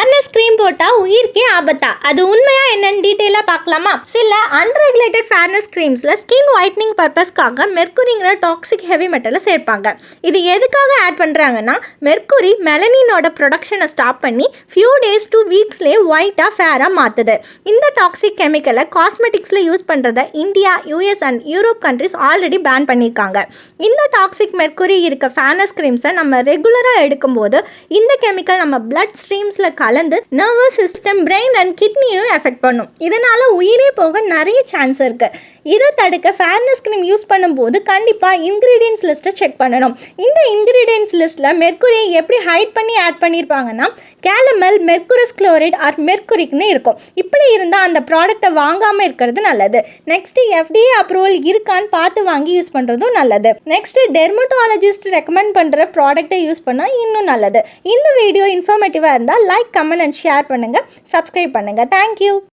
Fairness cream போட்டால் உயிருக்கே ஆபத்தா? அது உண்மையா என்னன்னு டீட்டெயிலாக பார்க்கலாமா? சில அன்ரெகுலேட்டட் ஃபேர்னஸ் க்ரீம்ஸில் ஸ்கின் ஒயிட்னிங் பர்பஸ்க்காக மெர்க்குரிங்கிற டாக்ஸிக் ஹெவி மெட்டலை சேர்ப்பாங்க. இது எதுக்காக ஆட் பண்ணுறாங்கன்னா, மெர்க்குரி மெலனினோட ப்ரொடக்ஷனை ஸ்டாப் பண்ணி ஃபியூ டேஸ் டு வீக்ஸ்லேயே ஒயிட்டாக ஃபேராக மாற்றுது. இந்த டாக்ஸிக் கெமிக்கலை காஸ்மெட்டிக்ஸில் யூஸ் பண்ணுறத India, US and Europe countries already ban பண்ணியிருக்காங்க. இந்த டாக்ஸிக் மெர்க்குரி இருக்க ஃபேர்னஸ் க்ரீம்ஸை நம்ம ரெகுலராக எடுக்கும்போது இந்த கெமிக்கல் நம்ம பிளட் ஸ்ட்ரீம்ஸில் கலந்து நர்வஸ் சிஸ்டம், பிரெயின் அண்ட் கிட்னியும் எஃபெக்ட் பண்ணும். இதனால் உயிரே போக நிறைய சான்ஸ் இருக்குது. இதை தடுக்க ஃபேர்னஸ் க்ரீம் யூஸ் பண்ணும்போது கண்டிப்பாக இன்க்ரீடியன்ஸ் லிஸ்ட்டை செக் பண்ணணும். இந்த இன்க்ரீடியன்ஸ் லிஸ்ட்டில் மெர்க்குரியை எப்படி ஹைட் பண்ணி ஆட் பண்ணியிருப்பாங்கன்னா, கேலமல், மெர்க்குரஸ் குளோரைட் ஆர் மெர்க்குரிக்னு இருக்கும். இப்படி இருந்தால் அந்த ப்ராடக்டை வாங்காமல் இருக்கிறது நல்லது. நெக்ஸ்ட்டு FDA அப்ரூவல் இருக்கான்னு பார்த்து வாங்கி யூஸ் பண்ணுறதும் நல்லது. நெக்ஸ்ட்டு டெர்மட்டாலஜிஸ்ட் ரெக்கமெண்ட் பண்ணுற ப்ராடக்டை யூஸ் பண்ணால் இன்னும் நல்லது. இந்த வீடியோ இன்ஃபர்மேட்டிவாக இருந்தால் லைக், கமெண்ட் அண்ட் ஷேர் பண்ணுங்கள். சப்ஸ்கிரைப் பண்ணுங்கள். தேங்க்யூ.